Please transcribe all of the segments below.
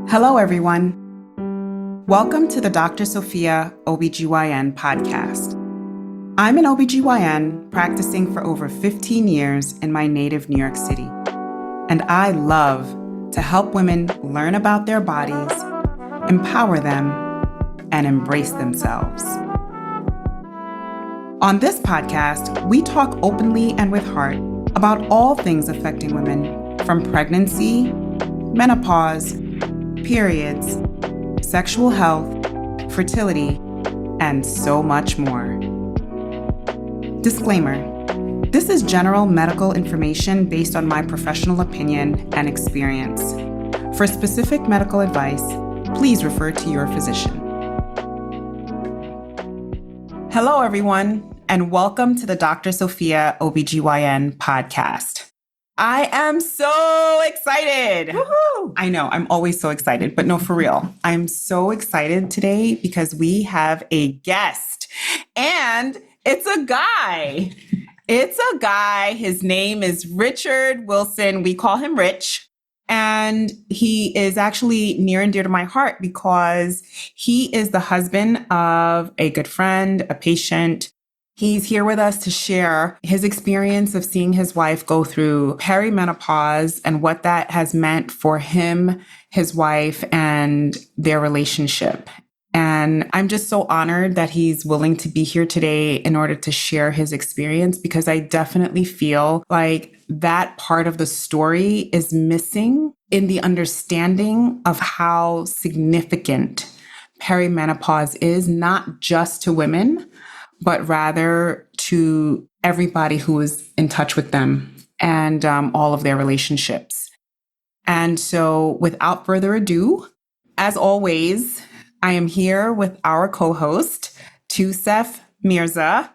Hello, everyone. Welcome to the Dr. Sophia ObGyn Podcast. I'm an ObGyn practicing for over 15 years in my native New York City, and I love to help women learn about their bodies, empower them, and embrace themselves. On this podcast, we talk openly and with heart about all things affecting women, from pregnancy, menopause, periods, sexual health, fertility, and so much more. Disclaimer: this is general medical information based on my professional opinion and experience. For specific medical advice, please refer to your physician. Hello, everyone, and welcome to the Dr. Sophia ObGyn Podcast. I am so excited. Woohoo! I know, I'm always so excited, but no, for real. I'm so excited today because we have a guest, and it's a guy. It's a guy. His name is Richard Wison. We call him Rich. And he is actually near and dear to my heart because he is the husband of a good friend, a patient. He's here with us to share his experience of seeing his wife go through perimenopause and what that has meant for him, his wife, and their relationship. And I'm just so honored that he's willing to be here today in order to share his experience, because I definitely feel like that part of the story is missing in the understanding of how significant perimenopause is, not just to women, but rather to everybody who is in touch with them and all of their relationships. And so without further ado, as always, I am here with our co-host, Touseef Mirza,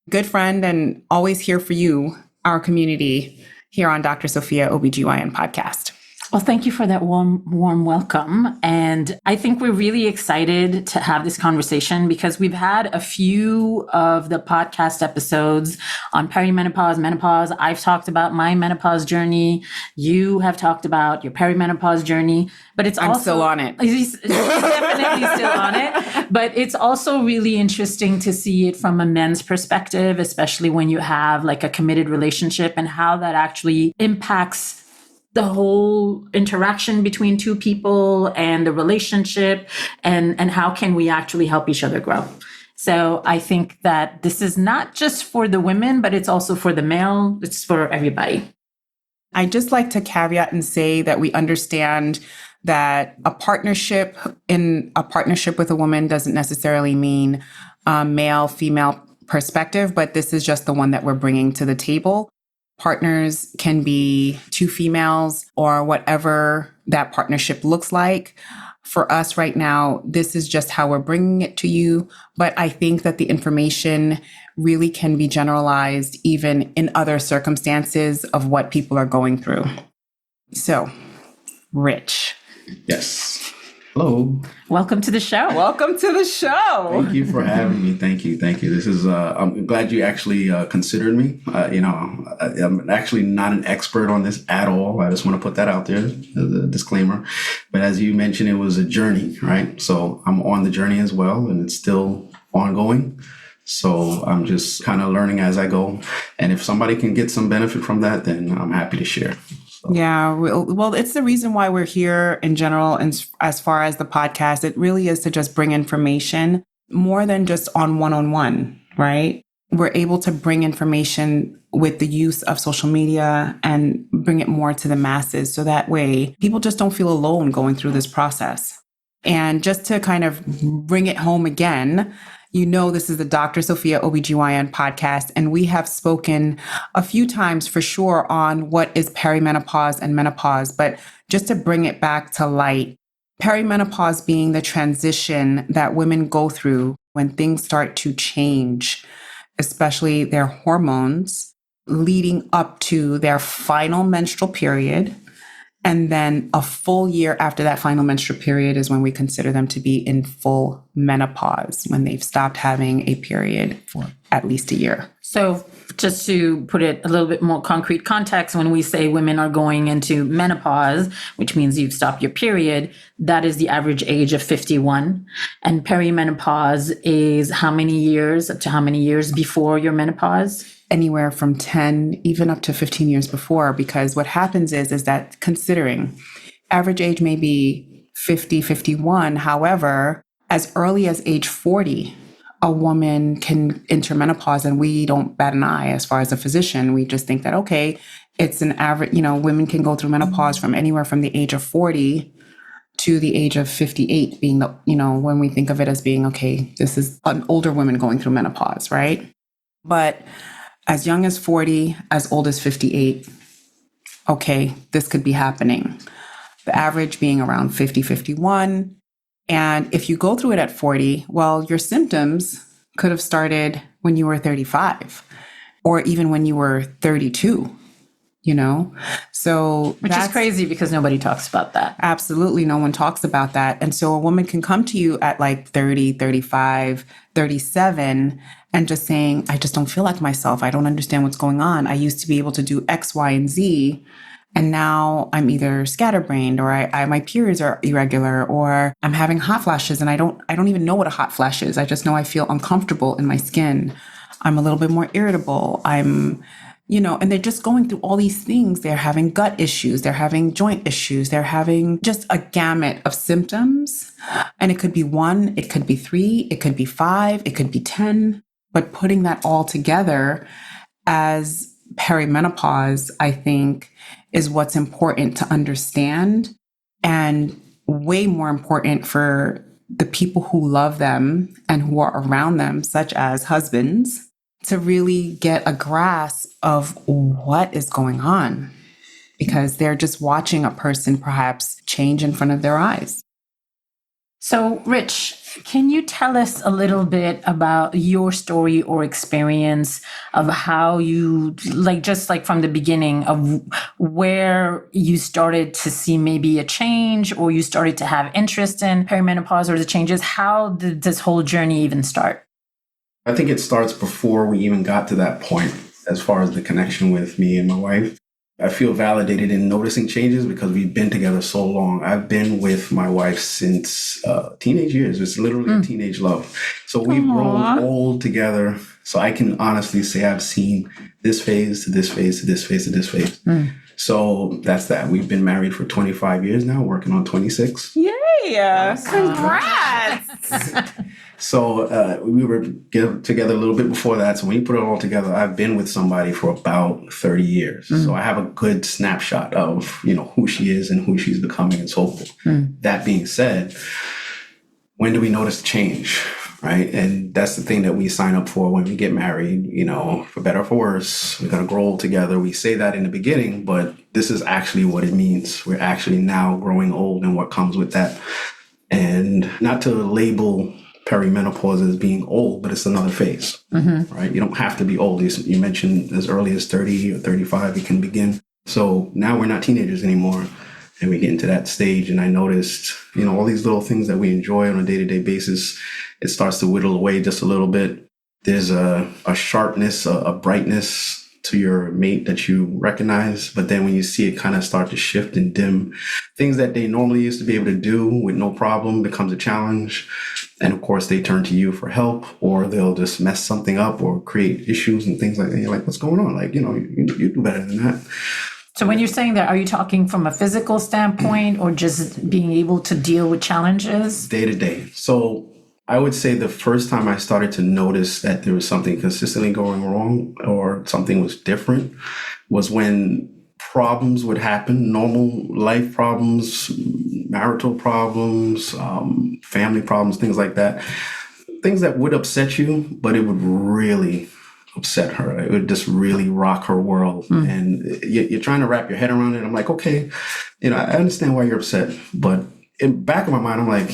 good friend and always here for you, our community, here on Dr. Sophia ObGyn Podcast. Well, thank you for that warm welcome. And I think we're really excited to have this conversation because we've had a few of the podcast episodes on perimenopause, menopause. I've talked about my menopause journey. You have talked about your perimenopause journey, but I'm still on it. He's definitely still on it. But it's also really interesting to see it from a men's perspective, especially when you have like a committed relationship and how that actually impacts the whole interaction between two people and the relationship and how can we actually help each other grow. So I think that this is not just for the women, but it's also for the male. It's for everybody. I just like to caveat and say that we understand that a partnership with a woman doesn't necessarily mean male, female perspective, but this is just the one that we're bringing to the table. Partners can be two females or whatever that partnership looks like. For us right now, this is just how we're bringing it to you. But I think that the information really can be generalized even in other circumstances of what people are going through. So, Rich. Yes. Hello. Welcome to the show. Welcome to the show. Thank you for having me. Thank you. This is, I'm glad you actually considered me. I'm actually not an expert on this at all. I just want to put that out there as a disclaimer. But as you mentioned, it was a journey, right? So I'm on the journey as well, and it's still ongoing. So I'm just kind of learning as I go. And if somebody can get some benefit from that, then I'm happy to share. So. Yeah, well, it's the reason why we're here in general. And as far as the podcast, it really is to just bring information more than just on one-on-one, right? We're able to bring information with the use of social media and bring it more to the masses. So that way people just don't feel alone going through this process. And just to kind of bring it home again, you know, this is the Dr. Sophia ObGyn Podcast, and we have spoken a few times for sure on what is perimenopause and menopause. But just to bring it back to light, perimenopause being the transition that women go through when things start to change, especially their hormones, leading up to their final menstrual period. And then a full year after that final menstrual period is when we consider them to be in full menopause, when they've stopped having a period for at least a year. So just to put it a little bit more concrete context, when we say women are going into menopause, which means you've stopped your period, that is the average age of 51. And perimenopause is how many years, up to how many years before your menopause? Anywhere from 10, even up to 15 years before, because what happens is that considering average age may be 50, 51, however, as early as age 40, a woman can enter menopause, and we don't bat an eye as far as a physician. We just think that, okay, it's an average, women can go through menopause from anywhere from the age of 40 to the age of 58 being the, when we think of it as being, okay, this is an older woman going through menopause, right? But as young as 40, as old as 58, okay, this could be happening. The average being around 50, 51. And if you go through it at 40, well, your symptoms could have started when you were 35 or even when you were 32, So which is crazy because nobody talks about that. Absolutely. No one talks about that. And so a woman can come to you at like 30, 35, 37 and just saying, I just don't feel like myself. I don't understand what's going on. I used to be able to do X, Y, and Z. And now I'm either scatterbrained or my periods are irregular or I'm having hot flashes and I don't even know what a hot flash is. I just know I feel uncomfortable in my skin. I'm a little bit more irritable. And they're just going through all these things. They're having gut issues. They're having joint issues. They're having just a gamut of symptoms. And it could be 1, it could be 3, it could be 5, it could be 10. But putting that all together as perimenopause, I think, is what's important to understand, and way more important for the people who love them and who are around them, such as husbands, to really get a grasp of what is going on, because they're just watching a person perhaps change in front of their eyes. So, Rich, can you tell us a little bit about your story or experience of how you, just from the beginning of where you started to see maybe a change or you started to have interest in perimenopause or the changes? How did this whole journey even start? I think it starts before we even got to that point as far as the connection with me and my wife. I feel validated in noticing changes because we've been together so long. I've been with my wife since teenage years. It's literally a teenage love. So we've grown old together. So I can honestly say I've seen this phase to this phase to this phase to this phase. So that's that. We've been married for 25 years now, working on 26. Yay! Congrats! So we were together a little bit before that. So when you put it all together, I've been with somebody for about 30 years. So I have a good snapshot of, who she is and who she's becoming and so forth. That being said, when do we notice change, right? And that's the thing that we sign up for when we get married, for better or for worse. We're going to grow old together. We say that in the beginning, but this is actually what it means. We're actually now growing old and what comes with that. And not to label perimenopause as being old, but it's another phase, right? You don't have to be old. You mentioned as early as 30 or 35, it can begin. So now we're not teenagers anymore, and we get into that stage. And I noticed, all these little things that we enjoy on a day-to-day basis, it starts to whittle away just a little bit. There's a sharpness, a brightness to your mate that you recognize, but then when you see it kind of start to shift and dim, things that they normally used to be able to do with no problem becomes a challenge. And of course, they turn to you for help, or they'll just mess something up or create issues and things like that. You're like, what's going on? You do better than that. So when you're saying that, are you talking from a physical standpoint or just being able to deal with challenges? Day to day. So I would say the first time I started to notice that there was something consistently going wrong or something was different was when problems would happen, normal life problems, marital problems, family problems, things like that. Things that would upset you, but it would really upset her. It would just really rock her world. And you're trying to wrap your head around it. I'm like, okay, I understand why you're upset, but in the back of my mind, I'm like,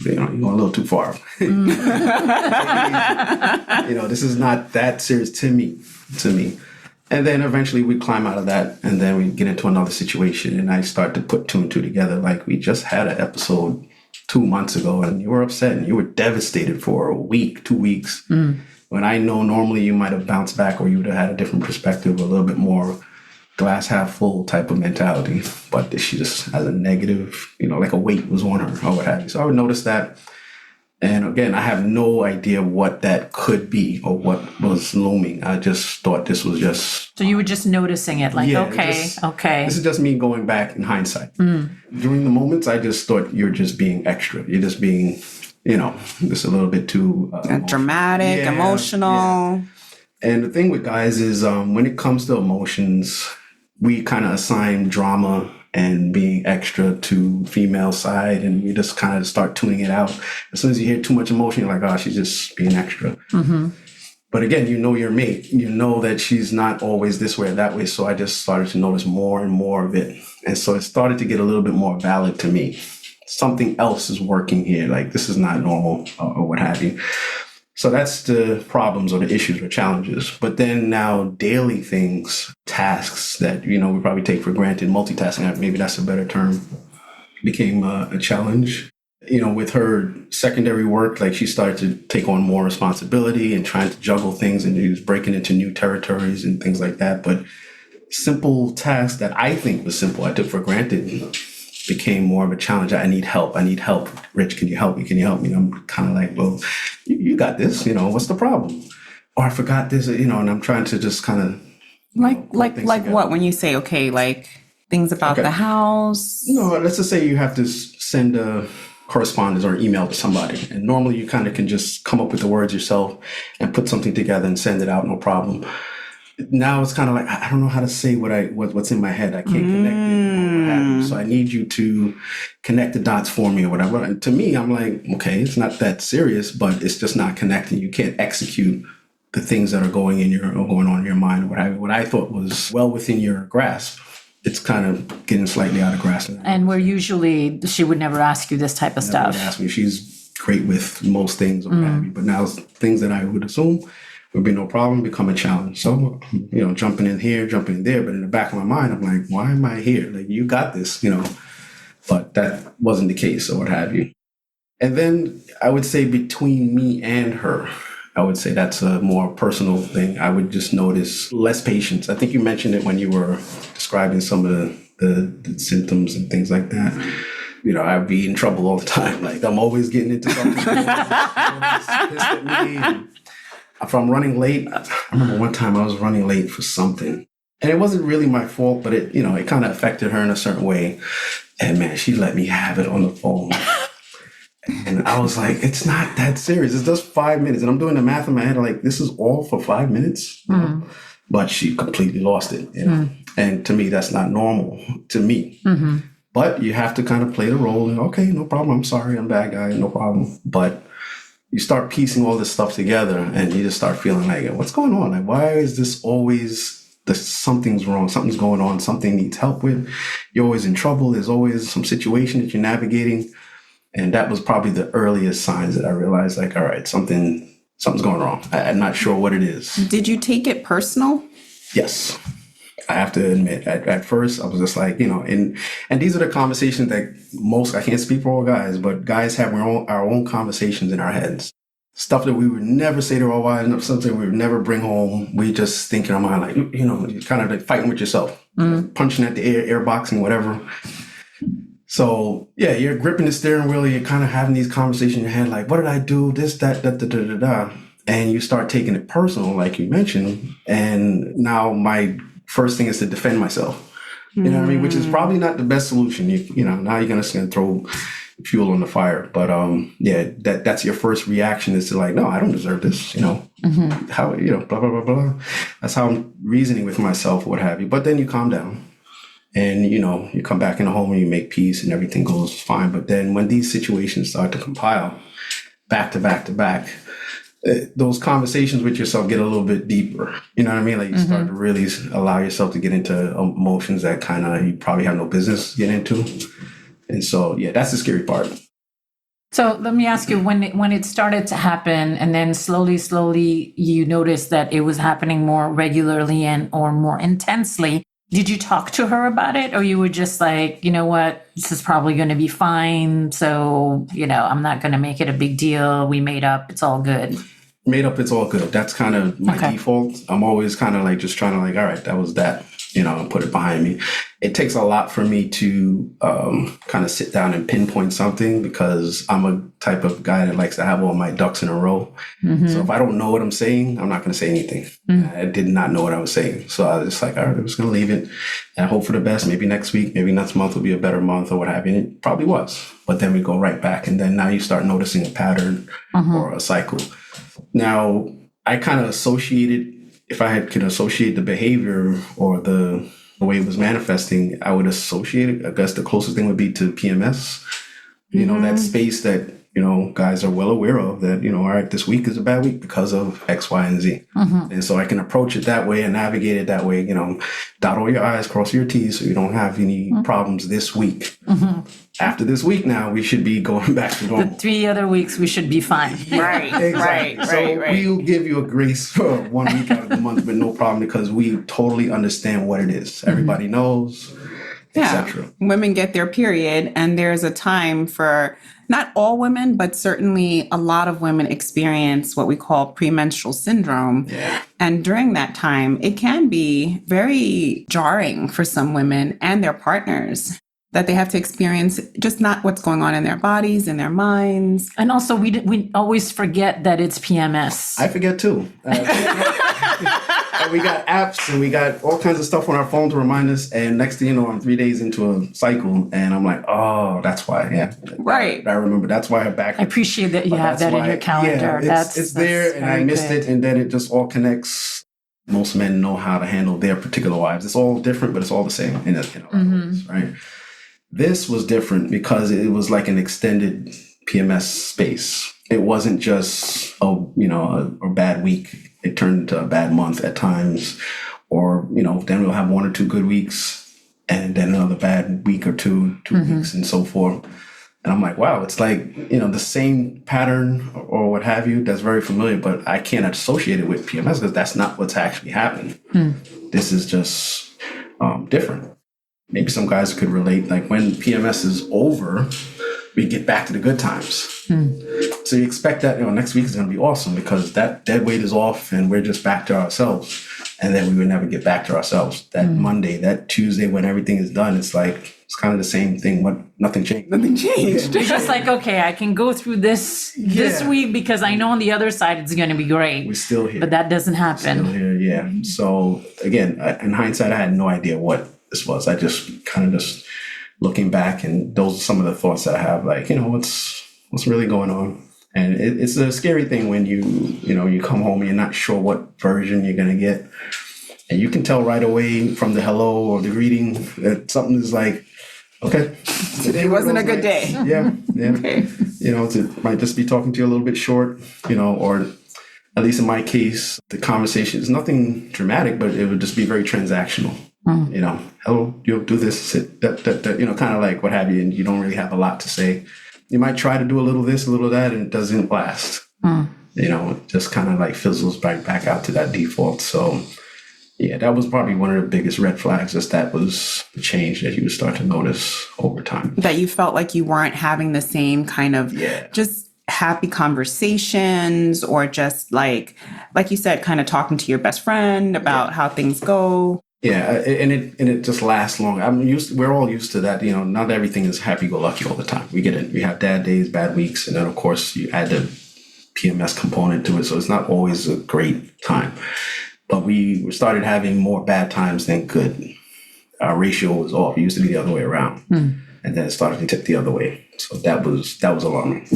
you're going a little too far. This is not that serious to me. And then eventually we climb out of that, and then we get into another situation, and I start to put 2 and 2 together. Like, we just had an episode 2 months ago, and you were upset and you were devastated for a week, 2 weeks. when I know normally you might have bounced back or you would have had a different perspective, a little bit more glass half full type of mentality. But she just has a negative, like a weight was on her or what have you. So I would notice that. And again, I have no idea what that could be or what was looming. I just thought this was just... So you were just noticing it, like, okay. This is just me going back in hindsight. During the moments, I just thought you're just being extra. You're just being, just a little bit too... dramatic, emotional. Yeah. And the thing with guys is when it comes to emotions, we kind of assign drama and being extra to female side, and you just kind of start tuning it out. As soon as you hear too much emotion, you're like, oh, she's just being extra. But again, your mate. You know that she's not always this way or that way. So I just started to notice more and more of it. And so it started to get a little bit more valid to me. Something else is working here. Like, this is not normal or what have you. So that's the problems or the issues or challenges. But then now daily things, tasks that, we probably take for granted, multitasking, maybe that's a better term, became a challenge. With her secondary work, like she started to take on more responsibility and trying to juggle things, and she was breaking into new territories and things like that. But simple tasks that I think was simple, I took for granted, became more of a challenge. I need help. Rich, can you help me? And I'm kind of like, well, you got this, what's the problem? Or I forgot this, and I'm trying to just kind of like what, when you say, okay, like things about the house? Let's just say you have to send a correspondence or email to somebody. And normally you kind of can just come up with the words yourself and put something together and send it out, no problem. Now it's kind of like, I don't know how to say what's in my head. I can't connect it. So I need you to connect the dots for me or whatever. And to me, I'm like, okay, it's not that serious, but it's just not connecting. You can't execute the things that are going on in your mind or what have you. What I thought was well within your grasp, it's kind of getting slightly out of grasp. And she would never ask you this type of stuff. Ask me. She's great with most things or what have you. But now things that I would assume would be no problem become a challenge. So, jumping in here, jumping in there. But in the back of my mind, I'm like, why am I here? Like, you got this, But that wasn't the case or what have you. And then I would say between me and her, I would say that's a more personal thing. I would just notice less patience. I think you mentioned it when you were describing some of the symptoms and things like that. I'd be in trouble all the time. Like, I'm always getting into something. She's always pissed at me. And if I'm running late, I remember one time I was running late for something. And it wasn't really my fault, but it kind of affected her in a certain way. And man, she let me have it on the phone. And I was like, it's not that serious. It's just 5 minutes. And I'm doing the math in my head, like, this is all for 5 minutes? But she completely lost it. And to me, that's not normal to me. But you have to kind of play the role. And, okay, no problem. I'm sorry. I'm a bad guy. No problem. But you start piecing all this stuff together and you just start feeling like, what's going on? Like, why is this always... something's wrong, something's going on, something needs help with. You're always in trouble. There's always some situation that you're navigating. And that was probably the earliest signs that I realized, like, all right, something's going wrong. I'm not sure what it is. Did you take it personal? Yes. I have to admit, at first I was just like, and these are the conversations that I can't speak for all guys, but guys have our own conversations in our heads. Stuff that we would never say to our wives, something we would never bring home. We just think in our mind, like, you're kind of like fighting with yourself, punching at the air boxing, whatever. So yeah, you're gripping the steering wheel. You're kind of having these conversations in your head, like, what did I do? This, that, da, da, da, da, da. And you start taking it personal, like you mentioned. And now my first thing is to defend myself. You know what I mean? Which is probably not the best solution. Now you're going to throw fuel on the fire. But that's your first reaction is to like, no, I don't deserve this. How, blah, blah, blah, blah. That's how I'm reasoning with myself, what have you. But then you calm down and, you come back in the home and you make peace and everything goes fine. But then when these situations start to compile back to back to back, those conversations with yourself get a little bit deeper. You know what I mean? Like you start to really allow yourself to get into emotions that kind of you probably have no business getting into. And so, yeah, that's the scary part. So let me ask you, when it started to happen and then slowly you noticed that it was happening more regularly or more intensely, did you talk to her about it? Or you were just like, you know what, this is probably going to be fine. So, I'm not going to make it a big deal. We made up. It's all good. made up, it's all good. That's kind of my default. I'm always kind of like just trying to like, all right, that was that, and put it behind me. It takes a lot for me to kind of sit down and pinpoint something because I'm a type of guy that likes to have all my ducks in a row. So if I don't know what I'm saying, I'm not going to say anything. I did not know what I was saying. So I was just like, all right, I'm just going to leave it and hope for the best. Maybe next week, maybe next month will be a better month or what have you. And it probably was. But then we go right back. And then now you start noticing a pattern or a cycle. Now, I kind of associated, if I could associate the behavior or the way it was manifesting, I would associate it. I guess the closest thing would be to PMS. That space that, guys are well aware of that, all right, this week is a bad week because of X, Y, and Z. And so I can approach it that way and navigate it that way, dot all your I's, cross your T's so you don't have any problems this week. After this week now, we should be going back to normal. The 3 other weeks, we should be fine. Right, exactly. right. We'll give you a grace for 1 week out of the month, but no problem because we totally understand what it is. Everybody knows, etc. Women get their period, and there's a time for not all women, but certainly a lot of women experience what we call premenstrual syndrome. And during that time, it can be very jarring for some women and their partners that they have to experience just not what's going on in their bodies, in their minds. And also, we always forget that it's PMS. I forget too. And we got apps and we got all kinds of stuff on our phone to remind us. And next thing you know, I'm 3 days into a cycle and I'm like, oh, that's why. Yeah. Right. I remember. That's why I back. I appreciate that you have that in your calendar. Yeah, it's there and I missed it. And then it just all connects. Most men know how to handle their particular wives. It's all different, but it's all the same in a ways, right? This was different because it was like an extended PMS space. It wasn't just a bad week. It turned into a bad month at times, or then we'll have 1 or 2 good weeks, and then another bad week or two weeks, and so forth. And I'm like, wow, it's like the same pattern or what have you. That's very familiar, but I can't associate it with PMS because that's not what's actually happening. This is just different. Maybe some guys could relate, like when PMS is over, we get back to the good times. So you expect that next week is going to be awesome because that dead weight is off and we're just back to ourselves. And then we would never get back to ourselves. That Monday, that Tuesday, when everything is done, it's like it's kind of the same thing. But nothing changed. Nothing changed. It's just like, okay, I can go through this week because I know on the other side it's going to be great. We're still here. But that doesn't happen. Still here, yeah. So again, in hindsight, I had no idea what this was. I just kind of looking back, and those are some of the thoughts that I have. Like, what's really going on? And it's a scary thing when you come home and you're not sure what version you're going to get. And you can tell right away from the hello or the greeting that something is like, okay. Today wasn't a good day. Yeah. Okay. It might just be talking to you a little bit short, or at least in my case, the conversation is nothing dramatic, but it would just be very transactional. Hello, you'll do this, sit, kind of like what have you. And you don't really have a lot to say. You might try to do a little this, a little that, and it doesn't last. It just kind of like fizzles back out to that default. So, yeah, that was probably one of the biggest red flags. Just that was the change that you would start to notice over time. That you felt like you weren't having the same kind of just happy conversations, or just like you said, kind of talking to your best friend about how things go. Yeah, and it just lasts long. We're all used to that. Not everything is happy-go-lucky all the time. We get it. We have bad days, bad weeks, and then of course you add the PMS component to it, so it's not always a great time. But we started having more bad times than good. Our ratio was off. It used to be the other way around, and then it started to tip the other way. So that was alarming.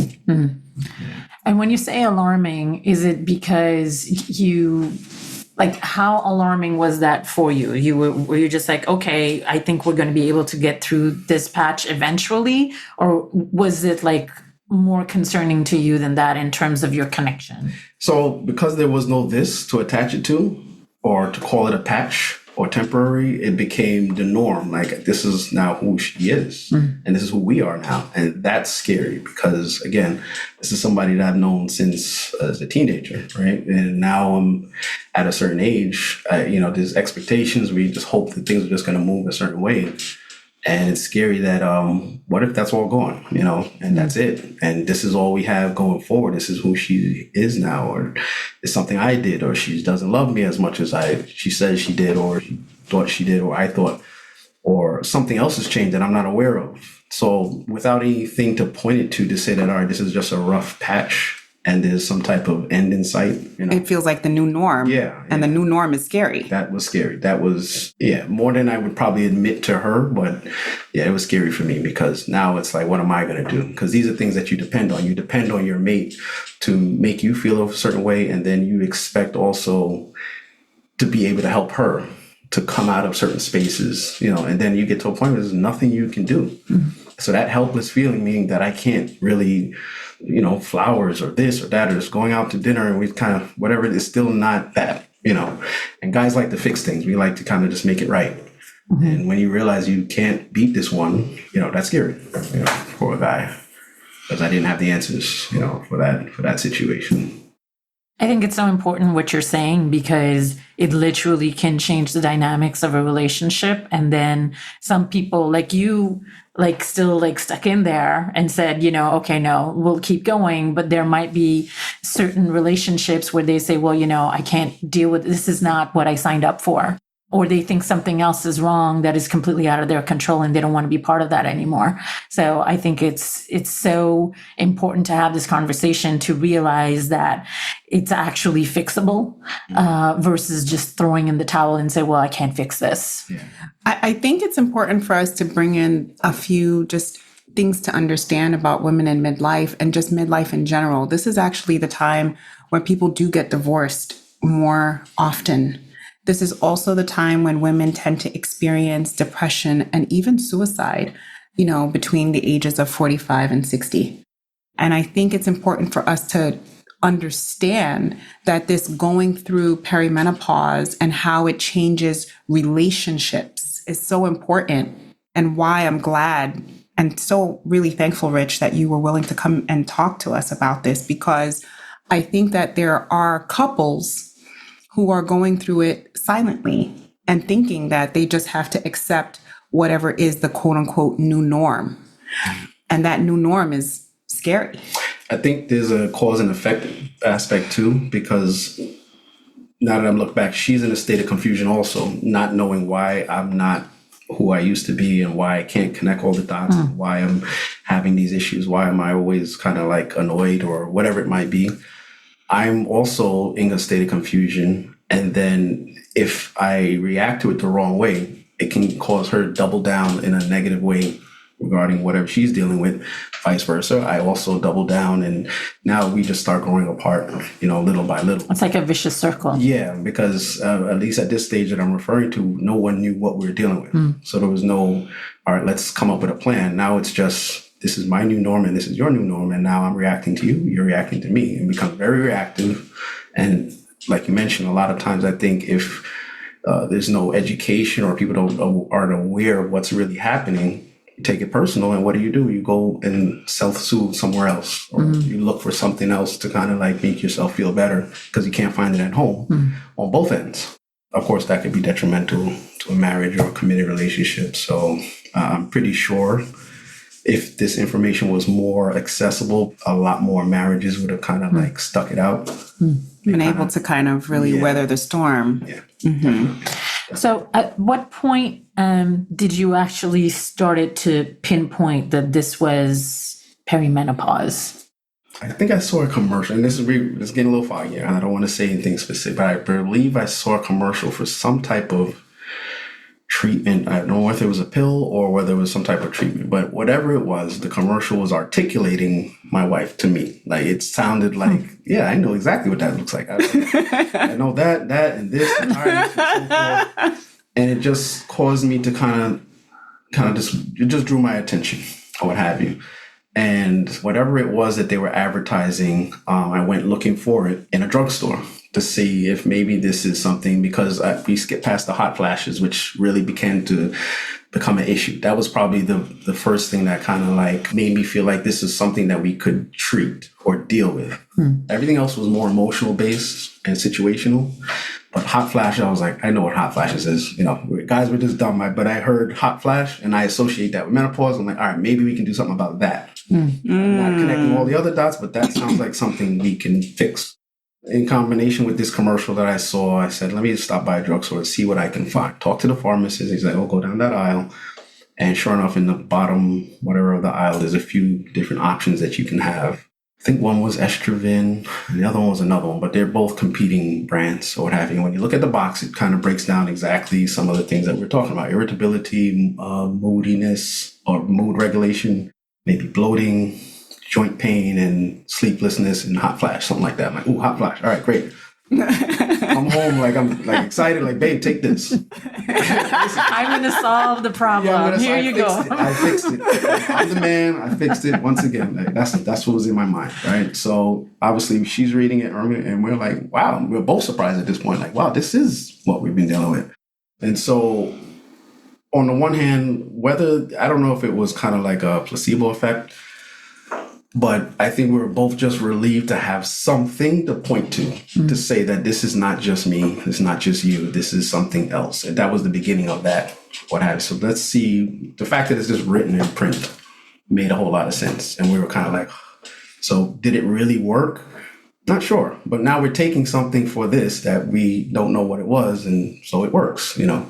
And when you say alarming, is it because you? Like, how alarming was that for you? Were you just like, okay, I think we're going to be able to get through this patch eventually? Or was it like more concerning to you than that in terms of your connection? So because there was no this to attach it to, or to call it a patch or temporary, it became the norm. Like, this is now who she is, and this is who we are now. And that's scary because, again, this is somebody that I've known since as a teenager, right? And now I'm at a certain age, there's expectations. We just hope that things are just going to move a certain way. And it's scary that what if that's all gone, and that's it. And this is all we have going forward. This is who she is now, or it's something I did, or she doesn't love me as much as she says she did, or she thought she did, or I thought, or something else has changed that I'm not aware of. So without anything to point it to say that, all right, this is just a rough patch and there's some type of end in sight. It feels like the new norm. Yeah. And the new norm is scary. That was scary. That was, more than I would probably admit to her. But yeah, it was scary for me because now it's like, what am I going to do? Because these are things that you depend on. You depend on your mate to make you feel a certain way. And then you expect also to be able to help her to come out of certain spaces, and then you get to a point where there's nothing you can do. Mm-hmm. So that helpless feeling, meaning that I can't really, flowers or this or that, or just going out to dinner and we kind of, whatever, it's still not that, and guys like to fix things. We like to kind of just make it right. Mm-hmm. And when you realize you can't beat this one, that's scary, for a guy, because I didn't have the answers, for that situation. I think it's so important what you're saying because it literally can change the dynamics of a relationship. And then some people like you, still stuck in there and said, okay, no, we'll keep going. But there might be certain relationships where they say, well, I can't deal with this. Is not what I signed up for. Or they think something else is wrong that is completely out of their control and they don't want to be part of that anymore. So I think it's so important to have this conversation to realize that it's actually fixable versus just throwing in the towel and say, well, I can't fix this. Yeah. I think it's important for us to bring in a few just things to understand about women in midlife and just midlife in general. This is actually the time when people do get divorced more often. This is also the time when women tend to experience depression and even suicide, between the ages of 45 and 60. And I think it's important for us to understand that this going through perimenopause and how it changes relationships is so important, and why I'm glad and so really thankful, Rich, that you were willing to come and talk to us about this, because I think that there are couples who are going through it silently and thinking that they just have to accept whatever is the quote unquote new norm. And that new norm is scary. I think there's a cause and effect aspect too, because now that I'm looking back, she's in a state of confusion also, not knowing why I'm not who I used to be and why I can't connect all the dots, and why I'm having these issues. Why am I always kind of annoyed or whatever it might be? I'm also in a state of confusion. And then if I react to it the wrong way, it can cause her to double down in a negative way regarding whatever she's dealing with, vice versa. I also double down, and now we just start growing apart, little by little. It's like a vicious circle. Yeah, because at least at this stage that I'm referring to, no one knew what we were dealing with. So there was no, all right, let's come up with a plan. Now it's just, this is my new norm and this is your new norm. And now I'm reacting to you, you're reacting to me, and become very reactive. And like you mentioned, a lot of times I think if there's no education or people aren't aware of what's really happening, you take it personal. And what do? You go and self-soothe somewhere else, or you look for something else to kind of make yourself feel better because you can't find it at home on both ends. Of course, that could be detrimental to a marriage or a committed relationship. So I'm pretty sure if this information was more accessible, a lot more marriages would have kind of stuck it out. Been able to kind of really weather the storm. Yeah. Mm-hmm. So at what point did you actually started to pinpoint that this was perimenopause? I think I saw a commercial, and this is getting a little foggy, and I don't want to say anything specific, but I believe I saw a commercial for some type of treatment. I don't know if it was a pill or whether it was some type of treatment, but whatever it was, the commercial was articulating my wife to me. It sounded like, yeah, I know exactly what that looks like. I know that, and this, and so forth. And it just caused me to kind of just drew my attention or what have you. And whatever it was that they were advertising, I went looking for it in a drugstore to see if maybe this is something, because we skipped past the hot flashes, which really began to become an issue. That was probably the first thing that kind of like made me feel like this is something that we could treat or deal with. Everything else was more emotional based and situational. But hot flash, I was like, I know what hot flashes is. You know, guys were just dumb, but I heard hot flash and I associate that with menopause. I'm like, all right, maybe we can do something about that. I'm not connecting all the other dots, but that sounds like something we can fix. In combination with this commercial that I saw, I said, let me just stop by a drugstore and see what I can find. Talk to the pharmacist. He's like, oh, go down that aisle. And sure enough, in the bottom, whatever of the aisle, there's a few different options that you can have. I think one was Estrovin, and the other one was another one, but they're both competing brands or what have you. When you look at the box, it kind of breaks down exactly some of the things that we're talking about. Irritability, moodiness or mood regulation, maybe bloating, joint pain and sleeplessness and hot flash, something like that. I'm like, ooh, hot flash. All right, great. I'm home, I'm excited, like, babe, take this. I'm going to solve the problem. Here you go. I fixed it. I'm the man. I fixed it once again. Like, that's what was in my mind, right? So obviously she's reading it, and we're like, wow, we're both surprised at this point. Like, wow, this is what we've been dealing with. And so on the one hand, I don't know if it was kind of like a placebo effect, but I think we were both just relieved to have something to point to say that this is not just me, it's not just you, this is something else. And that was the beginning of that, what have you. So let's see, the fact that it's just written in print made a whole lot of sense. And we were kind of like, so did it really work? Not sure. But now we're taking something for this that we don't know what it was, and so it works, you know.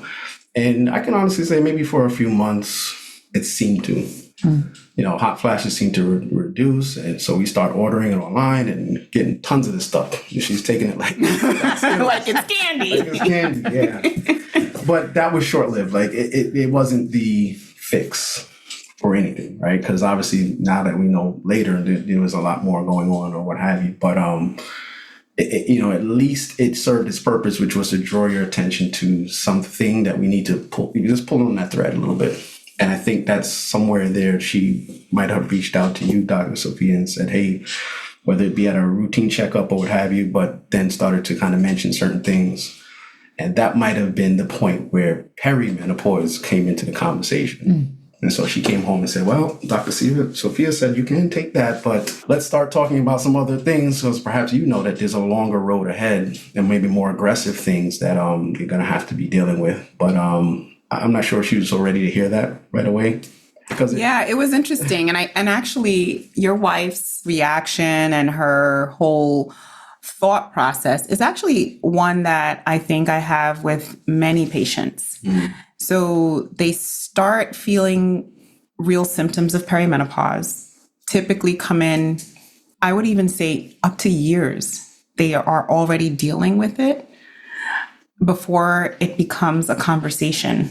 And I can honestly say maybe for a few months, it seemed to. You know, hot flashes seem to reduce. And so we start ordering it online and getting tons of this stuff. She's taking it like, like it's candy. Like it's candy, yeah. But that was short-lived. Like it wasn't the fix for anything, right? Because obviously now that we know later, there was a lot more going on or what have you. But, you know, at least it served its purpose, which was to draw your attention to something that we need to pull. You just pull on that thread a little bit. And I think that's somewhere there she might have reached out to you, Dr. Sophia, and said, hey, whether it be at a routine checkup or what have you, but then started to kind of mention certain things. And that might have been the point where perimenopause came into the conversation. And so she came home and said, well, Dr. Sophia said you can take that, but let's start talking about some other things, because perhaps you know that there's a longer road ahead and maybe more aggressive things that you're going to have to be dealing with. But I'm not sure she was so ready to hear that right away. It was interesting. And actually your wife's reaction and her whole thought process is actually one that I think I have with many patients. So they start feeling real symptoms of perimenopause, typically come in, I would even say up to years. They are already dealing with it before it becomes a conversation.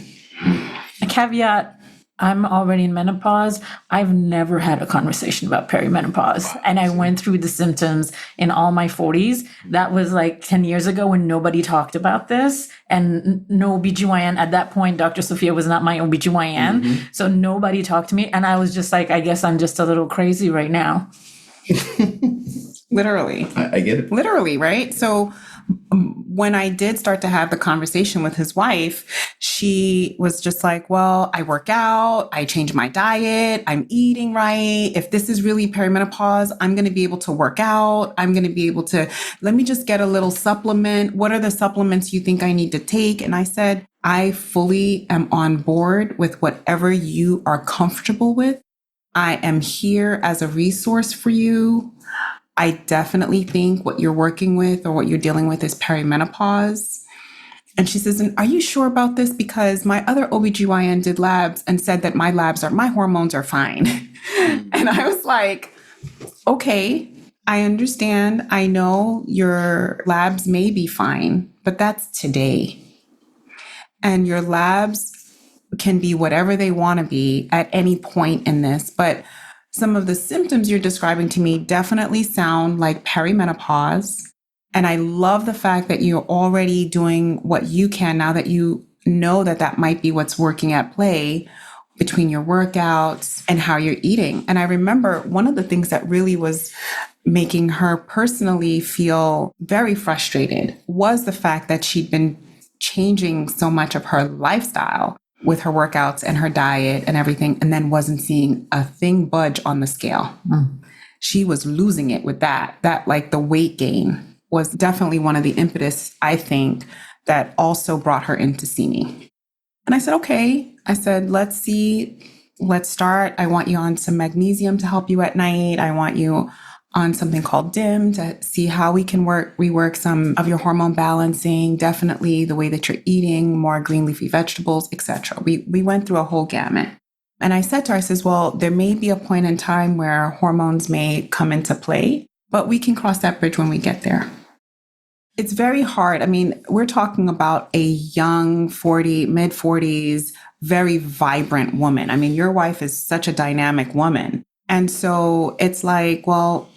A caveat, I'm already in menopause. I've never had a conversation about perimenopause. And I went through the symptoms in all my 40s. That was like 10 years ago when nobody talked about this. And no OBGYN at that point, Dr. Sophia was not my OBGYN. So nobody talked to me. And I was just like, I guess I'm just a little crazy right now. Literally. I get it. Literally, right? So when I did start to have the conversation with his wife, she was just like, well, I work out, I change my diet, I'm eating right. If this is really perimenopause, I'm going to be able to work out. I'm going to be able to, let me just get a little supplement. What are the supplements you think I need to take? And I said, I fully am on board with whatever you are comfortable with. I am here as a resource for you. I definitely think what you're working with or what you're dealing with is perimenopause. And she says, and are you sure about this? Because my other OBGYN did labs and said that my hormones are fine. And I was like, okay, I understand. I know your labs may be fine, but that's today. And your labs can be whatever they want to be at any point in this. But some of the symptoms you're describing to me definitely sound like perimenopause. And I love the fact that you're already doing what you can now that you know that that might be what's working at play between your workouts and how you're eating. And I remember one of the things that really was making her personally feel very frustrated was the fact that she'd been changing so much of her lifestyle. with her workouts and her diet and everything, and then wasn't seeing a thing budge on the scale. She was losing it with that. That, like, the weight gain was definitely one of the impetus, I think, that also brought her in to see me. And I said, okay. I said, let's see. Let's start. I want you on some magnesium to help you at night. I want you on something called DIM to see how we can rework some of your hormone balancing, definitely the way that you're eating, more green leafy vegetables, etc. We went through a whole gamut. And I said to her, I says, well, there may be a point in time where hormones may come into play, but we can cross that bridge when we get there. It's very hard. I mean, we're talking about a young mid 40s, very vibrant woman. I mean, your wife is such a dynamic woman. And so it's like, well,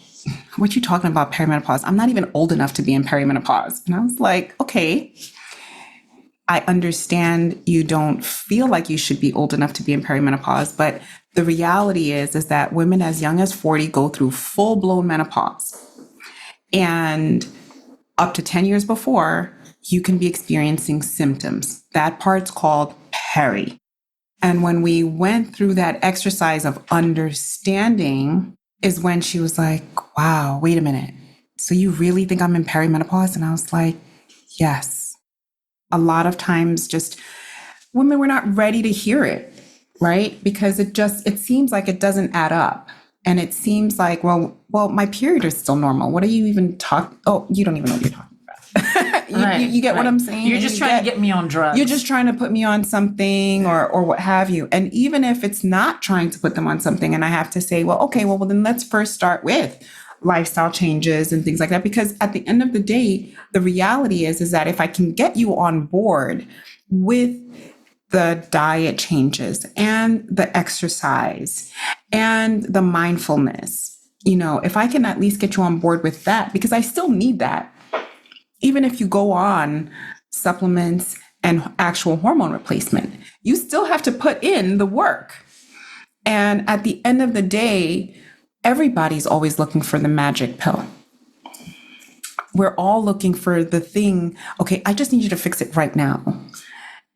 what you talking about perimenopause? I'm not even old enough to be in perimenopause. And I was like, okay, I understand you don't feel like you should be old enough to be in perimenopause, but the reality is that women as young as 40 go through full-blown menopause. And up to 10 years before, you can be experiencing symptoms. That part's called peri. And when we went through that exercise of understanding is when she was like, wow, wait a minute. So you really think I'm in perimenopause? And I was like, yes. A lot of times just women were not ready to hear it, right? Because it seems like it doesn't add up. And it seems like, well, my period is still normal. What are you even talking? Oh, you don't even know what you're talking about. you get what I'm saying? You're just trying to get me on drugs. You're just trying to put me on something or what have you. And even if it's not trying to put them on something, and I have to say, well, okay, well, then let's first start with lifestyle changes and things like that. Because at the end of the day, the reality is that if I can get you on board with the diet changes and the exercise and the mindfulness, if I can at least get you on board with that, because I still need that. Even if you go on supplements and actual hormone replacement, you still have to put in the work. And at the end of the day, everybody's always looking for the magic pill. We're all looking for the thing. Okay, I just need you to fix it right now.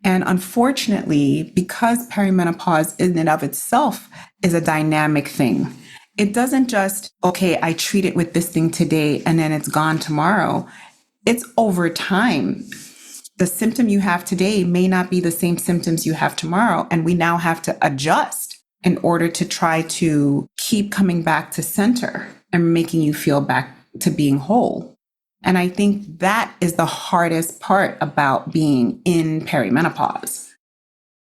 And unfortunately, because perimenopause in and of itself is a dynamic thing, it doesn't just, okay, I treat it with this thing today and then it's gone tomorrow. It's over time. The symptom you have today may not be the same symptoms you have tomorrow. And we now have to adjust in order to try to keep coming back to center and making you feel back to being whole. And I think that is the hardest part about being in perimenopause.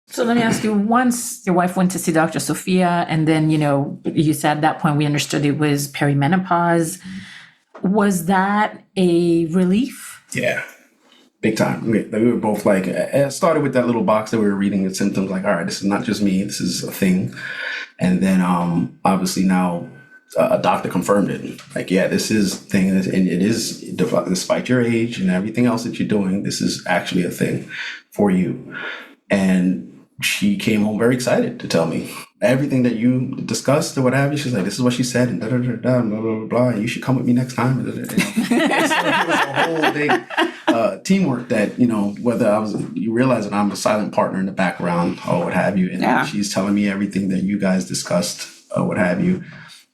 So let me ask you, once your wife went to see Dr. Sophia, and then, you said at that point we understood it was perimenopause. Was that a relief? Yeah, big time. We were both like, it started with that little box that we were reading the symptoms, like, all right, this is not just me, this is a thing. And then obviously now a doctor confirmed it. Like, yeah, this is a thing. And it is, despite your age and everything else that you're doing, this is actually a thing for you. And she came home very excited to tell me everything that you discussed or what have you. She's like, this is what she said, and blah, blah, blah, blah. You should come with me next time. So it was a whole big teamwork that, whether you realize that I'm a silent partner in the background or what have you. And she's telling me everything that you guys discussed or what have you.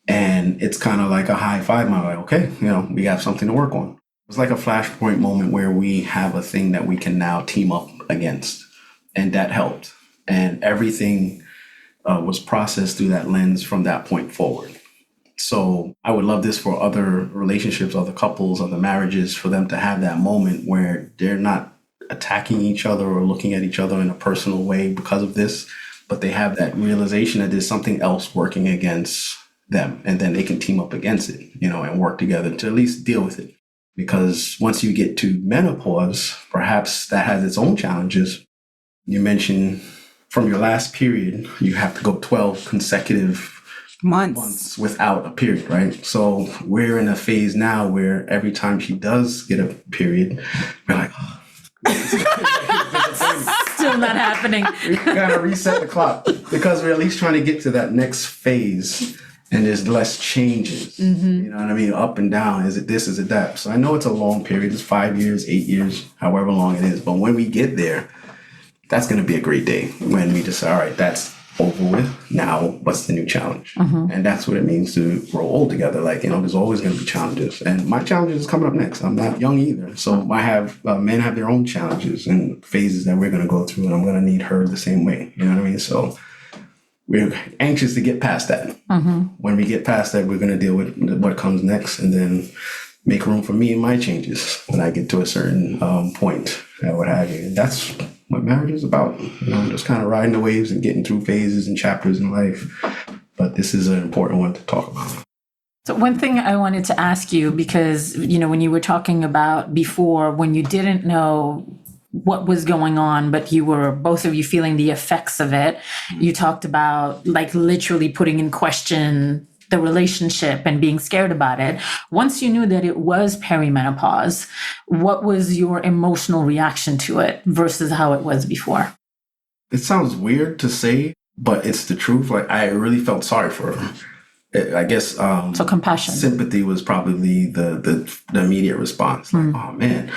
And it's kind of like a high five. I'm like, okay, we have something to work on. It's like a flashpoint moment where we have a thing that we can now team up against. And that helped. And everything was processed through that lens from that point forward. So I would love this for other relationships, other couples, other marriages, for them to have that moment where they're not attacking each other or looking at each other in a personal way because of this, but they have that realization that there's something else working against them, and then they can team up against it, and work together to at least deal with it. Because once you get to menopause, perhaps that has its own challenges. You mentioned from your last period, you have to go 12 consecutive months without a period, right? So we're in a phase now where every time she does get a period, we're like, oh. Still not happening. We gotta reset the clock because we're at least trying to get to that next phase. And there's less changes, You know what I mean? Up and down. Is it this? Is it that? So I know it's a long period. It's 5 years, 8 years, however long it is. But when we get there, that's going to be a great day when we just say, all right, that's over with. Now, what's the new challenge? And that's what it means to grow old together. Like, there's always going to be challenges. And my challenges is coming up next. I'm not young either. So men have their own challenges and phases that we're going to go through. And I'm going to need her the same way. You know what I mean? So we're anxious to get past that. When we get past that, we're going to deal with what comes next and then make room for me and my changes when I get to a certain point and what have you. And that's what marriage is about, just kind of riding the waves and getting through phases and chapters in life. But this is an important one to talk about. So one thing I wanted to ask you, because, when you were talking about before, when you didn't know what was going on, but you were both of you feeling the effects of it, you talked about like literally putting in question the relationship and being scared about it. Once you knew that it was perimenopause, what was your emotional reaction to it versus how it was before? It sounds weird to say, but it's the truth. Like, I really felt sorry for her. I guess so compassion, sympathy was probably the immediate response. Like, oh man.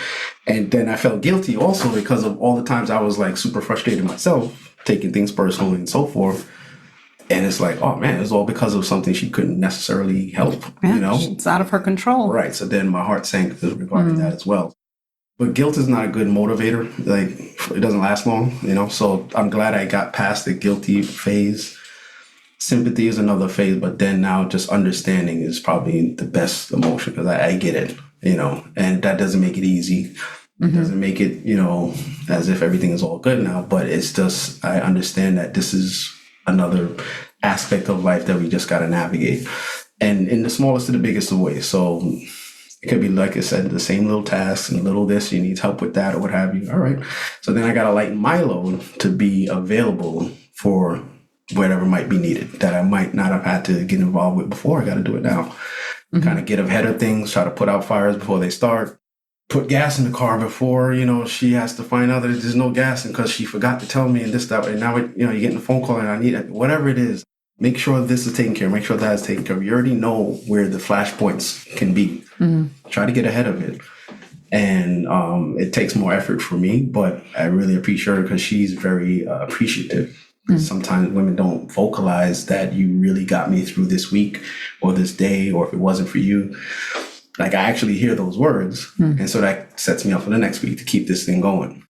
And then I felt guilty also because of all the times I was like super frustrated myself, taking things personally and so forth. And it's like, oh man, it's all because of something she couldn't necessarily help, It's out of her control. Right. So then my heart sank regarding that as well. But guilt is not a good motivator. Like, it doesn't last long, So I'm glad I got past the guilty phase. Sympathy is another phase, but then now just understanding is probably the best emotion because I get it, and that doesn't make it easy. It doesn't make it, as if everything is all good now, but it's just, I understand that this is another aspect of life that we just got to navigate. And in the smallest to the biggest of ways. So it could be, like I said, the same little tasks and little this, you need help with that or what have you. All right. So then I got to lighten my load to be available for whatever might be needed that I might not have had to get involved with before. I got to do it now. Kind of get ahead of things, try to put out fires before they start. Put gas in the car before, she has to find out that there's no gas because she forgot to tell me and this, that, and now, you're getting a phone call and I need it. Whatever it is, make sure this is taken care of. Make sure that is taken care of. You already know where the flashpoints can be. Try to get ahead of it. And it takes more effort for me, but I really appreciate her because she's very appreciative. Sometimes women don't vocalize that you really got me through this week or this day, or if it wasn't for you. Like, I actually hear those words. And so that sets me up for the next week to keep this thing going.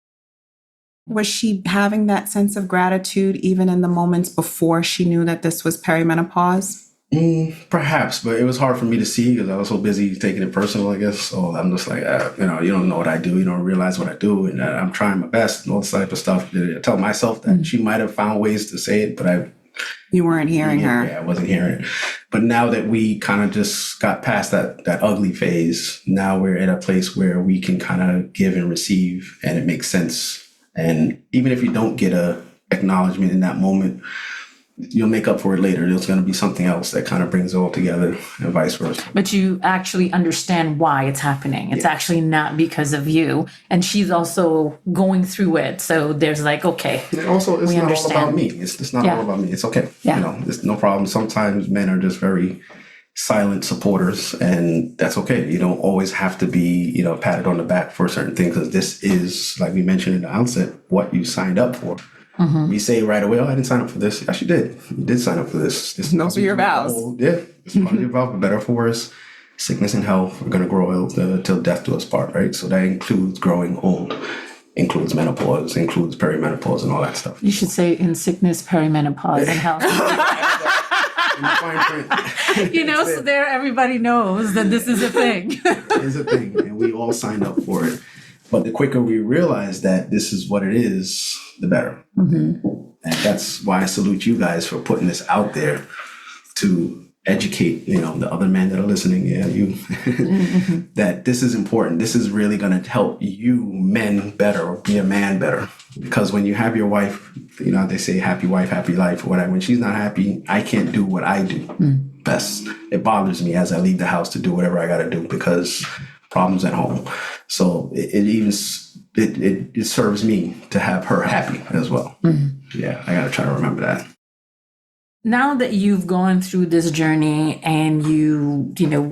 Was she having that sense of gratitude even in the moments before she knew that this was perimenopause? Perhaps, but it was hard for me to see because I was so busy taking it personal, I guess. So I'm just like, you don't know what I do. You don't realize what I do. And I'm trying my best and all this type of stuff. I tell myself that she might have found ways to say it, but you weren't hearing her. Yeah, I wasn't hearing it. But now that we kind of just got past that ugly phase, now we're at a place where we can kind of give and receive and it makes sense. And even if you don't get a acknowledgement in that moment, you'll make up for it later. There's going to be something else that kind of brings it all together and vice versa. But you actually understand why it's happening. It's actually not because of you. And she's also going through it. So there's like, okay. And also, it's not all about me. It's not all about me. It's okay. Yeah. It's no problem. Sometimes men are just very silent supporters, and that's okay. You don't always have to be, patted on the back for certain things, because this is, like we mentioned in the outset, what you signed up for. We say right away, I didn't sign up for this. Yes, you did. You did sign up for this. Those are your vows. It's part of your vow, for better or for worse. Sickness and health, we're going to grow old till death do us part, right? So that includes growing old, includes menopause, includes perimenopause and all that stuff. You should say in sickness, perimenopause, and health. So there everybody knows that this is a thing. It's a thing, and we all signed up for it. But the quicker we realize that this is what it is, the better. And that's why I salute you guys for putting this out there to educate, the other men that are listening, that this is important. This is really going to help you men better, or be a man better. Because when you have your wife, they say happy wife, happy life, or whatever. When she's not happy, I can't do what I do best. It bothers me as I leave the house to do whatever I got to do because problems at home. So it serves me to have her happy as well. Yeah, I got to try to remember that. Now that you've gone through this journey and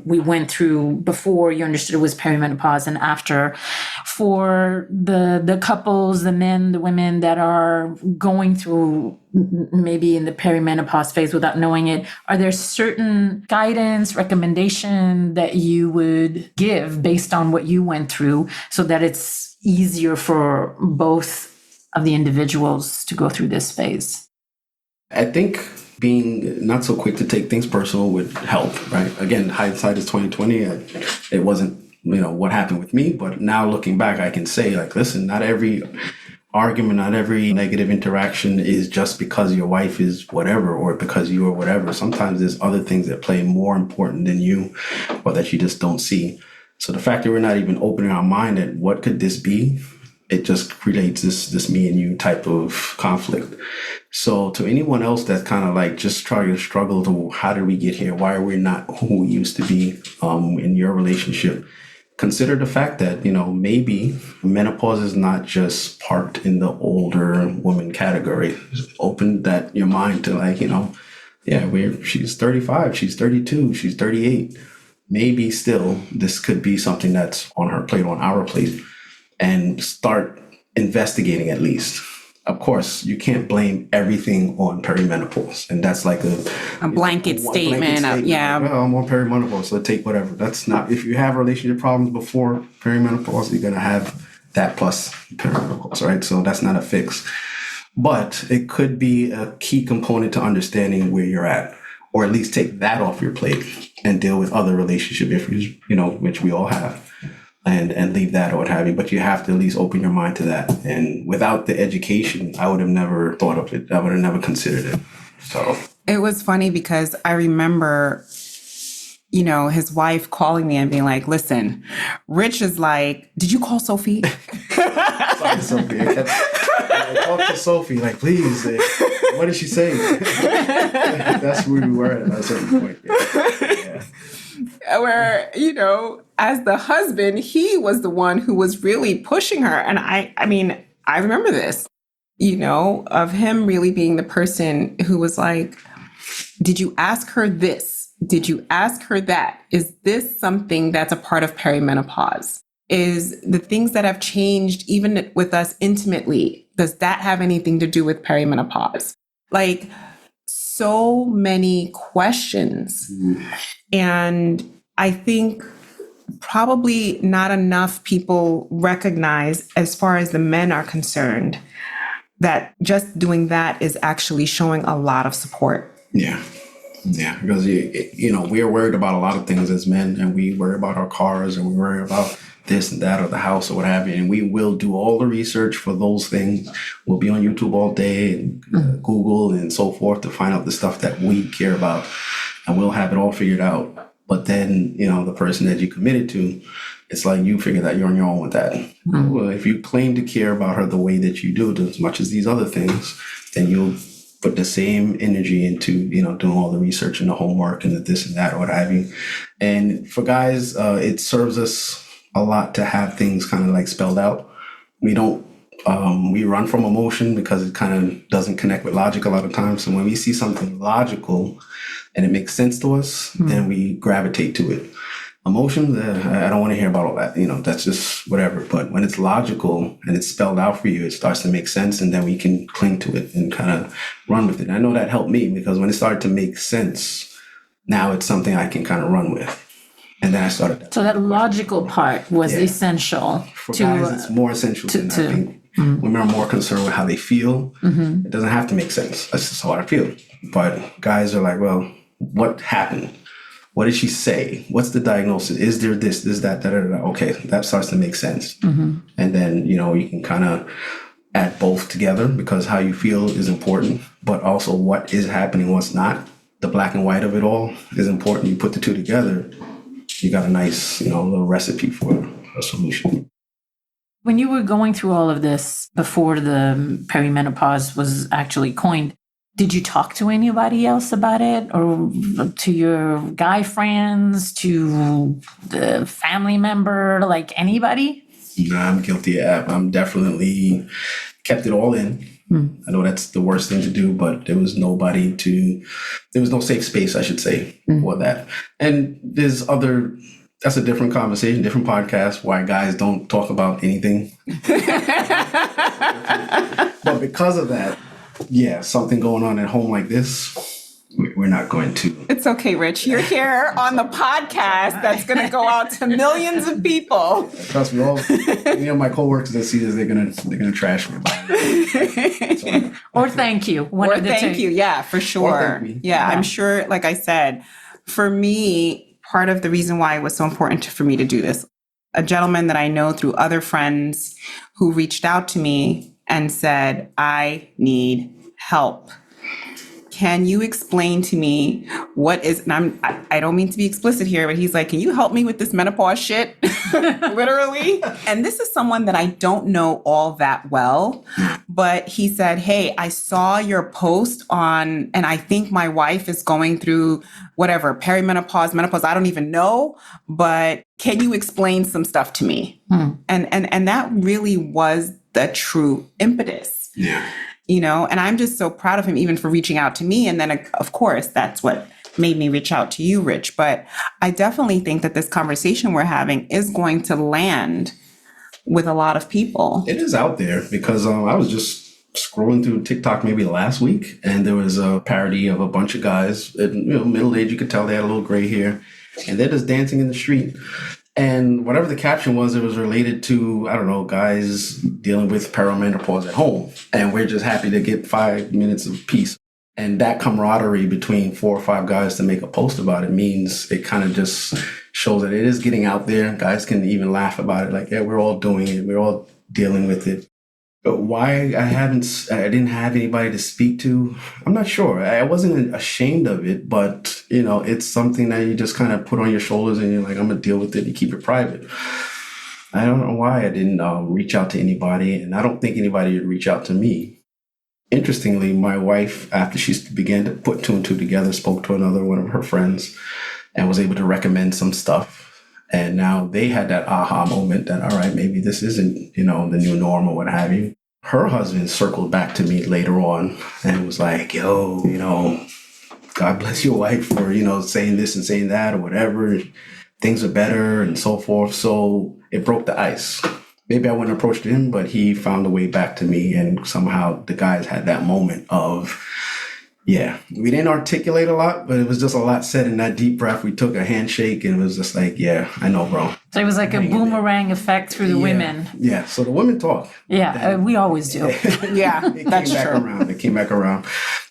we went through before you understood it was perimenopause and after, for the couples, the men, the women that are going through maybe in the perimenopause phase without knowing it, are there certain guidance, recommendation that you would give based on what you went through so that it's easier for both of the individuals to go through this phase? I think being not so quick to take things personal would help, right? Again, hindsight is 20/20. It wasn't, what happened with me, but now looking back, I can say, like, listen, not every argument, not every negative interaction is just because your wife is whatever or because you are whatever. Sometimes there's other things that play more important than you or that you just don't see. So the fact that we're not even opening our mind at what could this be, it just creates this me and you type of conflict. So to anyone else that's kind of like just trying to struggle to how did we get here? Why are we not who we used to be in your relationship? Consider the fact that, maybe menopause is not just parked in the older woman category. Open your mind to like, she's 35, she's 32, she's 38. Maybe still this could be something that's on her plate, on our plate, and start investigating at least. Of course, you can't blame everything on perimenopause. And that's like a blanket statement. Yeah. Well, I'm on perimenopause, so take whatever. That's not, if you have relationship problems before perimenopause, you're going to have that plus perimenopause, right? So that's not a fix. But it could be a key component to understanding where you're at, or at least take that off your plate and deal with other relationship issues, which we all have. And leave that or what have you. But you have to at least open your mind to that. And without the education, I would have never thought of it. I would have never considered it. So it was funny because I remember, his wife calling me and being like, listen, Rich is like, did you call Sophie? Sorry, Sophie. I talked to Sophie, like, please, what did she say? That's where we were at a certain point. Yeah. Where, as the husband, he was the one who was really pushing her. And I remember this, of him really being the person who was like, did you ask her this? Did you ask her that? Is this something that's a part of perimenopause? Is the things that have changed even with us intimately, does that have anything to do with perimenopause? Like, so many questions. And I think probably not enough people recognize, as far as the men are concerned, that just doing that is actually showing a lot of support. Yeah. Yeah. Because, we are worried about a lot of things as men, and we worry about our cars, and we worry about this and that or the house or what have you. And we will do all the research for those things. We'll be on YouTube all day and Google and so forth to find out the stuff that we care about. And we'll have it all figured out. But then, the person that you committed to, it's like you figure that you're on your own with that. Mm-hmm. Well, if you claim to care about her the way that you do, as much as these other things, then you'll put the same energy into, doing all the research and the homework and the this and that or what have you. And for guys, it serves us a lot to have things kind of like spelled out. We don't, we run from emotion because it kind of doesn't connect with logic a lot of times. So when we see something logical and it makes sense to us, then we gravitate to it. Emotions, I don't want to hear about all that. That's just whatever. But when it's logical and it's spelled out for you, it starts to make sense, and then we can cling to it and kind of run with it. And I know that helped me because when it started to make sense, now it's something I can kind of run with. And then I started that. So that logical part was essential. For guys, it's more essential than I think. Women are more concerned with how they feel. It doesn't have to make sense. That's just how I feel. But guys are like, well, what happened? What did she say? What's the diagnosis? Is there this, that, da, da, da? Okay, that starts to make sense. And then, you can kind of add both together because how you feel is important, but also what is happening, what's not. The black and white of it all is important. You put the two together, you got a nice, little recipe for a solution. When you were going through all of this before the perimenopause was actually coined, did you talk to anybody else about it, or to your guy friends, to the family member, like anybody? No, I'm guilty. I'm definitely kept it all in. I know that's the worst thing to do, but there was no safe space, I should say, for that. And that's a different conversation, different podcast, why guys don't talk about anything. But because of that, something going on at home like this, we're not going to. It's okay, Rich. You're here on the podcast that's going to go out to millions of people. Trust me, my coworkers that see this, they're gonna trash me. Or thank you. Thank you. Yeah, for sure. Yeah, I'm sure. Like I said, for me, part of the reason why it was so important for me to do this, a gentleman that I know through other friends who reached out to me and said, I need help. Can you explain to me what is, and I don't mean to be explicit here, but he's like, can you help me with this menopause shit? Literally. And this is someone that I don't know all that well, but he said, hey, I saw your post and I think my wife is going through whatever, perimenopause, menopause, I don't even know, but can you explain some stuff to me? And that really was the true impetus. Yeah. And I'm just so proud of him even for reaching out to me. And then, of course, that's what made me reach out to you, Rich. But I definitely think that this conversation we're having is going to land with a lot of people. It is out there because I was just scrolling through TikTok maybe last week, and there was a parody of a bunch of guys, middle age, you could tell they had a little gray hair, and they're just dancing in the street. And whatever the caption was, it was related to, I don't know, guys dealing with perimenopause at home. And we're just happy to get 5 minutes of peace. And that camaraderie between 4 or 5 guys to make a post about it means it kind of just shows that it is getting out there. Guys can even laugh about it. Like, yeah, we're all doing it. We're all dealing with it. But why I didn't have anybody to speak to, I'm not sure. I wasn't ashamed of it, but, it's something that you just kind of put on your shoulders and you're like, I'm going to deal with it. You keep it private. I don't know why I didn't reach out to anybody, and I don't think anybody would reach out to me. Interestingly, my wife, after she began to put 2 and 2 together, spoke to one of her friends and was able to recommend some stuff. And now they had that aha moment that, all right, maybe this isn't, the new norm or what have you. Her husband circled back to me later on and was like, yo, God bless your wife for, saying this and saying that or whatever. Things are better and so forth. So it broke the ice. Maybe I wouldn't have approached him, but he found a way back to me. And somehow the guys had that moment of, we didn't articulate a lot, but it was just a lot said in that deep breath. We took a handshake and it was just like, yeah, I know, bro. So it was like a boomerang effect through the women. Yeah. So the women talk. Yeah, we always do. That's true. It came back around.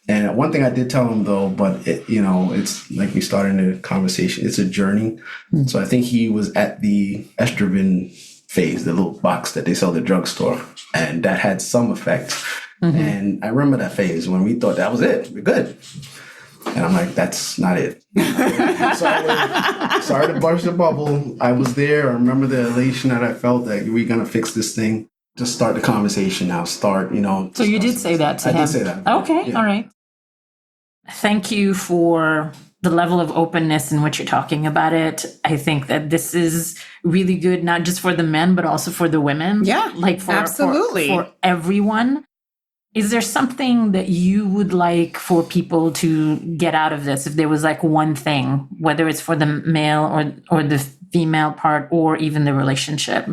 And one thing I did tell him though, but it's like we started in a conversation, it's a journey. Mm-hmm. So I think he was at the estrogen phase, the little box that they sell at the drugstore. And that had some effect. Mm-hmm. And I remember that phase when we thought that was it. We're good. And I'm like, that's not it. Sorry to burst the bubble. I was there. I remember the elation that I felt that we're going to fix this thing. Just start the conversation now. So you did say that to him? I did say that. Okay. Yeah. All right. Thank you for the level of openness in which you're talking about it. I think that this is really good, not just for the men, but also for the women. Yeah, absolutely. For everyone. Is there something that you would like for people to get out of this? If there was like one thing, whether it's for the male or the female part, or even the relationship.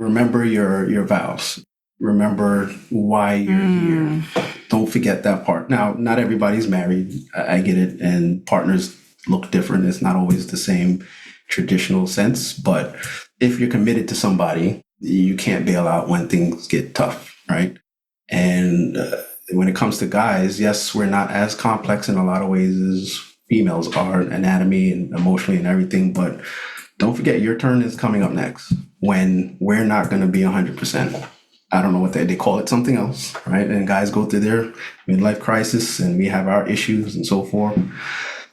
Remember your vows. Remember why you're here. Don't forget that part. Now, not everybody's married. I get it. And partners look different. It's not always the same traditional sense. But if you're committed to somebody, you can't bail out when things get tough, right? And when it comes to guys, yes, we're not as complex in a lot of ways as females are, anatomy and emotionally and everything. But don't forget, your turn is coming up next when we're not going to be 100%. I don't know what they call it, something else, right? And guys go through their midlife crisis and we have our issues and so forth.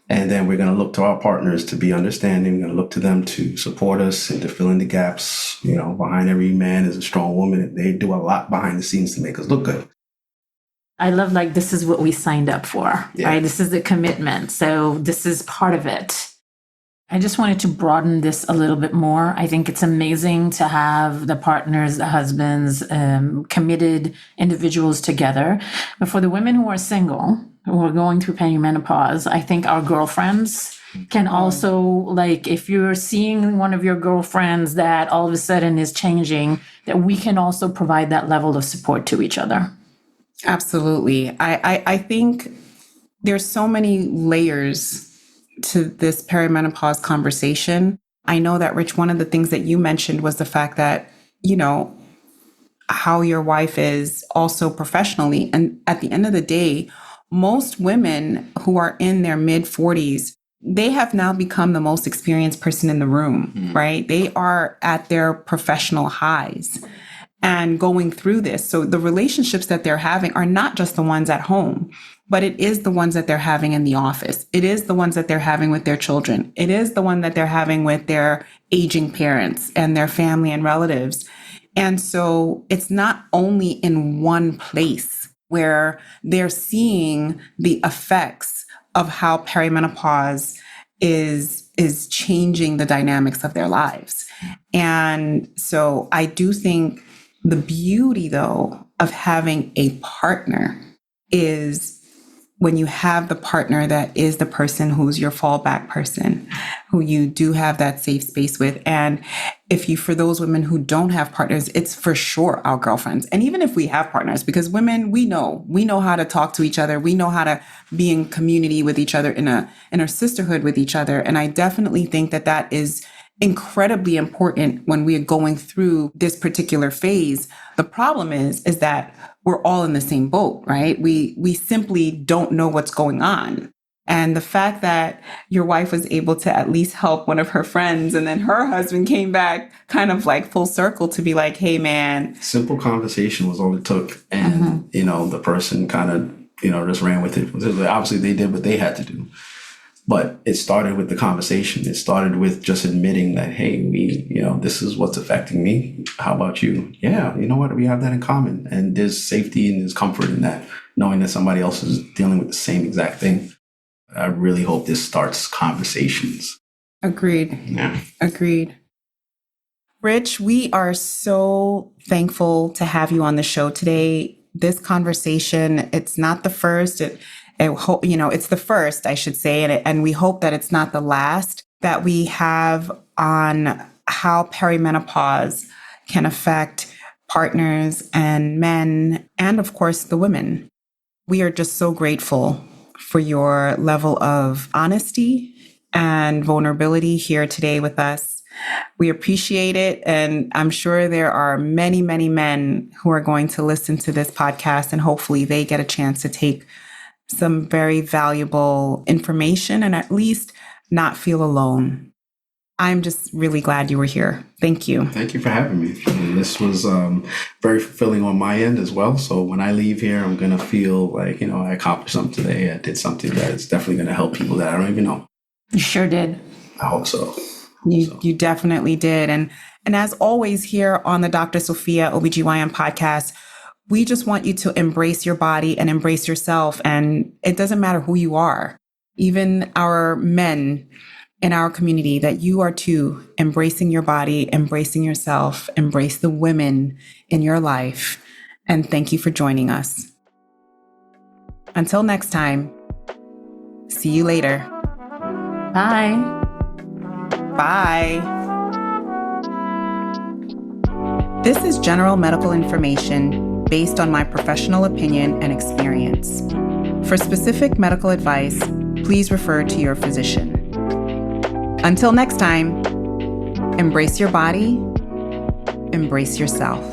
And then we're going to look to our partners to be understanding. We're going to look to them to support us and to fill in the gaps. Behind every man is a strong woman. They do a lot behind the scenes to make us look good. I love, this is what we signed up for, right? This is the commitment. So this is part of it. I just wanted to broaden this a little bit more. I think it's amazing to have the partners, the husbands, committed individuals together. But for the women who are single, who are going through perimenopause, I think our girlfriends can also, like, if you're seeing one of your girlfriends that all of a sudden is changing, that we can also provide that level of support to each other. Absolutely. I think there's so many layers to this perimenopause conversation. I know that, Rich, one of the things that you mentioned was the fact that, you know, how your wife is also professionally. And at the end of the day, most women who are in their mid 40s, they have now become the most experienced person in the room, right? They are at their professional highs and going through this. So the relationships that they're having are not just the ones at home, but it is the ones that they're having in the office. It is the ones that they're having with their children. It is the one that they're having with their aging parents and their family and relatives. And so it's not only in one place where they're seeing the effects of how perimenopause is changing the dynamics of their lives. And so I do think the beauty, though, of having a partner is when you have the partner that is the person who's your fallback person, who you do have that safe space with. And if you, for those women who don't have partners, it's for sure our girlfriends. And even if we have partners, because women, we know how to talk to each other. We know how to be in community with each other, in a sisterhood with each other. And I definitely think that that is incredibly important when we are going through this particular phase. The problem is that we're all in the same boat, right? We simply don't know what's going on. And the fact that your wife was able to at least help one of her friends, and then her husband came back kind of like full circle to be like, hey, man. Simple conversation was all it took. And, you know, the person kind of, you know, just ran with it. Obviously, they did what they had to do. But it started with the conversation. It started with just admitting that, hey, this is what's affecting me. How about you? Yeah, you know what? We have that in common. And there's safety and there's comfort in that, knowing that somebody else is dealing with the same exact thing. I really hope this starts conversations. Agreed. Yeah. Agreed. Rich, we are so thankful to have you on the show today. This conversation, it's not the first. It's the first, I should say, and we hope that it's not the last that we have on how perimenopause can affect partners and men, and of course, the women. We are just so grateful for your level of honesty and vulnerability here today with us. We appreciate it. And I'm sure there are many, many men who are going to listen to this podcast, and hopefully they get a chance to take some very valuable information and at least not feel alone. I'm just really glad you were here. Thank you. Thank you for having me. This was very fulfilling on my end as well. So when I leave here, I'm going to feel like, I accomplished something today. I did something that is definitely going to help people that I don't even know. You sure did. I hope so. You definitely did. And as always here on the Dr. Sophia ObGyn podcast, we just want you to embrace your body and embrace yourself. And it doesn't matter who you are, even our men in our community, that you are too embracing your body, embracing yourself, embrace the women in your life. And thank you for joining us. Until next time, see you later. Bye. Bye. This is general medical information based on my professional opinion and experience. For specific medical advice, please refer to your physician. Until next time, embrace your body, embrace yourself.